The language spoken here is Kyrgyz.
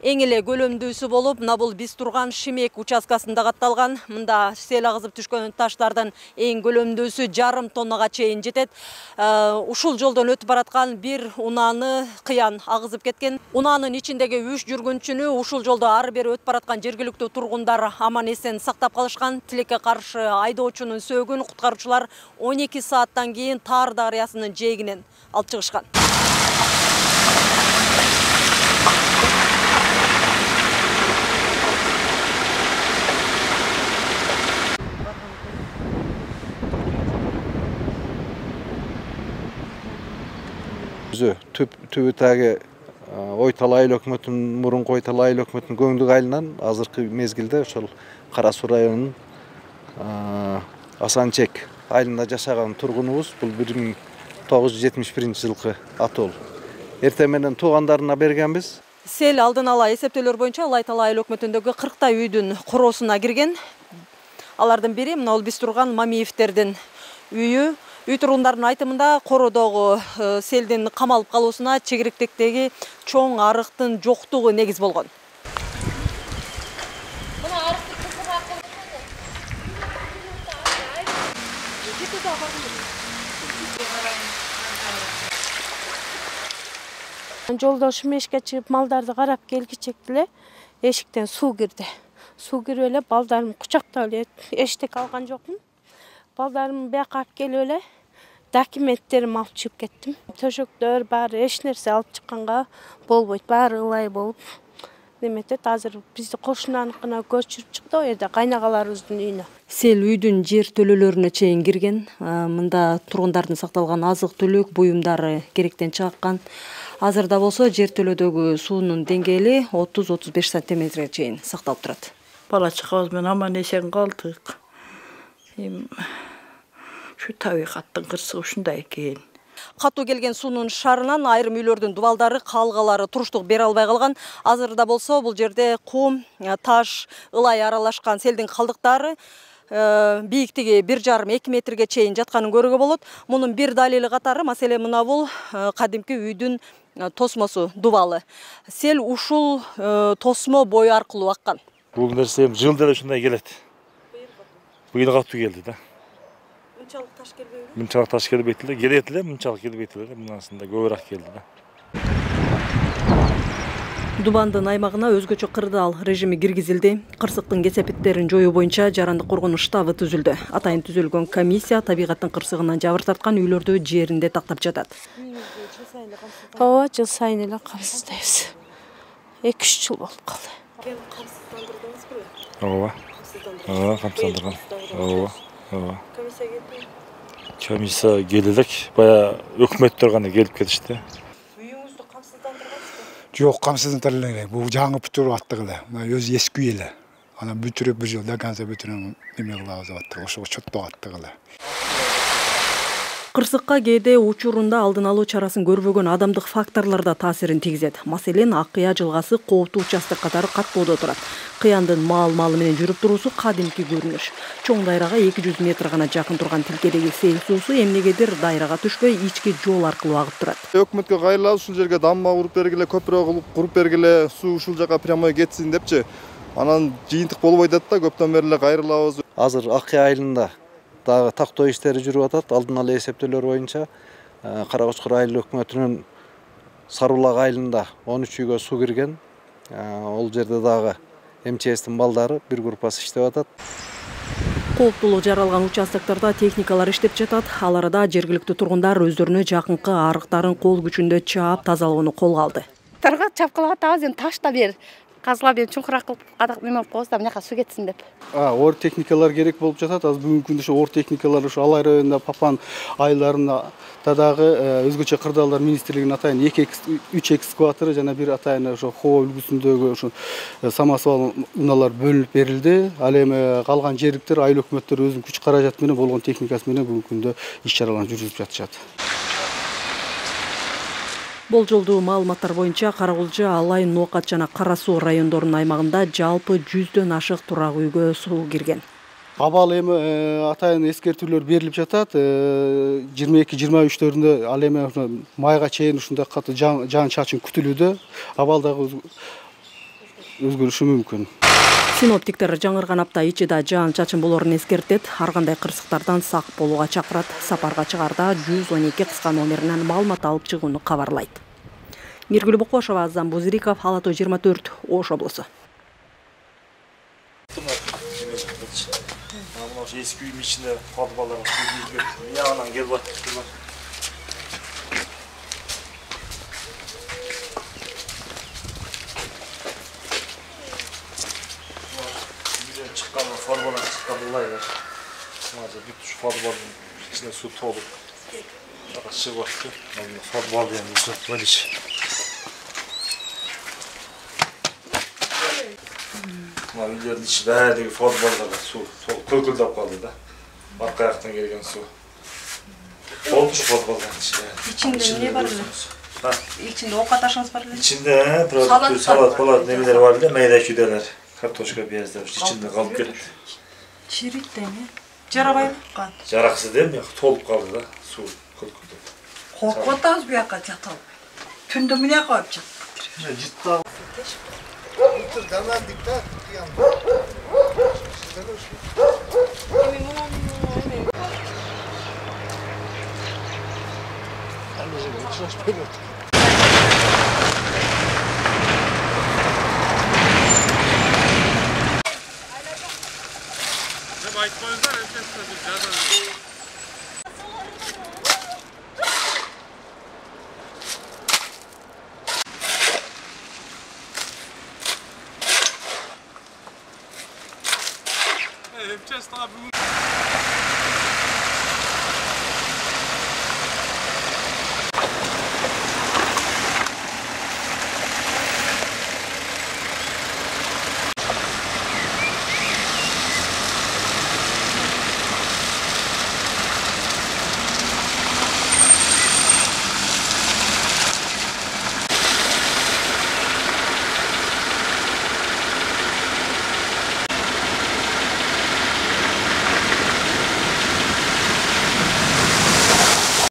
Эң эле көлөмдүүсү болуп, мына бул биз турган Шимек участкасында катталган. Мында сел агызып түшкөн таштардын эң көлөмдүүсү 1,5 тоннага чейин жетет. Ушул жолдон өтүп бараткан бир унааны кыян агызып кеткен. Унаанын ичиндеги 3 жүргүнчүнү ушул жолдо ары бери өтүп бараткан жергиликтүү тургундар аман-эсен сактап калышкан. Тилекке каршы айдоочунун сөөгүн куткаруучулар 12 сааттан кийин Таар дарыясынын жээгинен алып чыгышкан. Түбі тәгі Ойтал айыл өкмөтүнүн, мурунку Ойтал айыл өкмөтүнүн көңдүк айылынан азыркы мезгилде ошол Кара Суу районунун Асанчек айылында жашаган тургунубуз. Бул 1971 жылкы атол. Эртең менен туугандарына бергенбиз. Сел алдын ала эсептөөлөр боюнча Ойтал айыл өкмөтүндөгү 40 үйдүн короосуна кирген. Алардын бири мына биз турган Мамиевтердин үйү. Үй тургундардын айтымында кородогу селдин камалып калуусуна чегиректектеги чоң арыктын жоктугу негиз болгон. Жолдошум эшикке чыгып малдарды карап келгичектиле эшиктен суу кирди. Суу кирип эле балдарым кучактап эле эчтек алган жокмун. Балдарым бияка алып келип эле документтеримди алып чыгып кеттим. Төшөктөр баары эч нерсе алып чыкканга болбойт. Баары ылай болуп неметет. Азыр бизди кошунаныкына көчүрүп чыкты, о жерде кайнагаларыбыздын үйүнө. Сел үйдүн жер төлөлөрүнө чейин кирген. Мында тургундардын сакталган азык-түлүк буюмдары керектен чыккан. Азырда болсо жер төлөдөгү суунун деңгээли 30-35 сантиметрге чейин сакталып турат. Бала чагабыз менен аман-эсен калдык. Şu табигаттын кырсыгы ушундай экен. Катуу келген суунун шарынан айрым үйлөрдүн дубалдары, калгалары туруштук бере албай калган. Азырда болсо бул жерде кум, таш, ылай аралашкан селдин калдыктары бийиктиги 1,5-2 метрге чейин жатканын көрүүгө болот. Мунун бир далили катары маселе мына бул кадимки үйдүн тосмосу, дубалы. Сел ушул тосмо бою аркылуу аккан. Бул нерсе жылда ушундай келет. Быйыл катуу келди да. Мынчалык таш келбейби? Мынчалык таш келбейт эле, келет эле, мынчалык келбейт эле. Мынасында көбүрөөк келди да. Дубандын аймагына өзгөчө кырдаал режими киргизилди. Кырсыктын кесепеттерин жоюу боюнча жарандык коргонуш штабы түзүлдү. Атайын түзүлгөн комиссия табигаттын кырсыгынан жабыр тарткан үйлөрдү жеринде тактап жатат. Ооба, жыл сайын эле камсыздайбыз. 2-3 жыл болуп калды. Камсыздандырдыңызбы? Ооба. Ооба, камсыздандырган. Ооба. Комиссия келди. Комиссия келди элек, бая өкмөттөр гана келип кетишти. Үйүңүздү камсыздандыргансызбы? Жок, камсыздандырган эле. Бул жаңы бүтүрүп аттык эле. Мына өзү эски үй эле. Анан бүтүрүп бир жыл до конца бүтүрүп эме кылабыз деп аттык. Ошого чоттоп аттык эле. Кырсыкка кээде учурунда алдын алуу чарасын көрбөгөн адамдык факторлор да таасирин тийгизет. Маселен, Аккыя жылгасы кооптуу участок катары каттоодо турат. Кыяндын маал-малы менен жүрүп туруусу кадимки көрүнүш. Чоң дайрага 200 метр гана жакын турган тилкедеги сел суусу эмнегедир дайрага түшпөй ички жол аркылуу агып турат. Өкмөткө кайрылабыз, ушул жерге дамба куруп бергиле, көпүрө куруп бергиле, суу ушул жака прямой кетсин депчи. Анан жыйынтык болбой атат да, көптөн бери эле кайрылабыз. Азыр Аккыя айылында дагы тактоо иштери жүрүп атат. Алдын ала эсептөөлөр боюнча Кара Кочкор айыл өкмөтүнүн Сарулак айылында 13 үйгө суу кирген. Ол жерде дагы МЧСтин балдары бир группасы иштеп атат. Кооптуулук жаралган участоктарда техникалар иштеп жатат. Ал арада жергиликтүү тургундар өздөрүнө жакынкы арыктарын кол күчүндө чаап тазалоону колго алды. Тарга чапкылап атабыз, эми ташта бер казылап эми чуңкураак кылып адак неме кылып коебуз да, мынакка суу кетсин деп. Ор техникалар керек болуп жатат. Азыр бүгүнкү күндө ошо ор техникалар ошо Алай районунда, Папан айылдарында дагы өзгөчө кырдаалдар министрлигинин атайын 2-3 экскаватору жана бир атайын ошо Хоо үлгүсүндөгү ошо самосвал унаалар бөлүнүп берилди. Ал эми калган жергиликтер айыл өкмөттөр өзүнүн күч каражаты менен болгон техникасы менен бүгүнкү күндө иш чараларын жүргүзүп жатышат. Болжолдуу маалыматтар боюнча Каракулча, Алай, Ноокат жана Кара Суу райондорунун аймагында жалпы 100дөн ашык турак үйгө суу кирген. Абал эми атайын эскертүүлөр берилип жатат. 22-23-төрүндө ал эми майга чейин ушундай катуу жаан чачын күтүлүүдө. Абалдагы өзгөрүшү мүмкүн. Синоптиктер жаңырган апта ичи да жаан-чачын болорун эскертет. Ар кандай кырсыктардан сак болууга чакырат. Сапарга чыгарда 112 кыска номеринен маалымат алып чыгууну кабарлайт. Миргүл Бокошова, Азам Бузириков, Ала Тоо 24, Ош облусу. Eski uyum içinde fazlalara yağından gel bak. Güzel çıkan formalar çıkan olaylar. Maalesef bir şu formanın içinde su dolu. Aşı baktı. Formal yani uzak var iş. Videonun içi bədəgi formalarda su töküldüb qaldı da. Arka ayaktan gelgen su. Olmuş formaların içi. İçinde ne var mı? İçinde ok ataşınız var mı? İçinde salat falan neler var da meyve küdeler. Kartoşka beyazlar içinde kalıp gelip. Çirik de mi? Jarabay mı? Jaraksız değil mi? Tolup kaldı da su kılkıldı. Korkutaz bir yaka çatal. Tündümü ne koyup çatal? Cidden. Just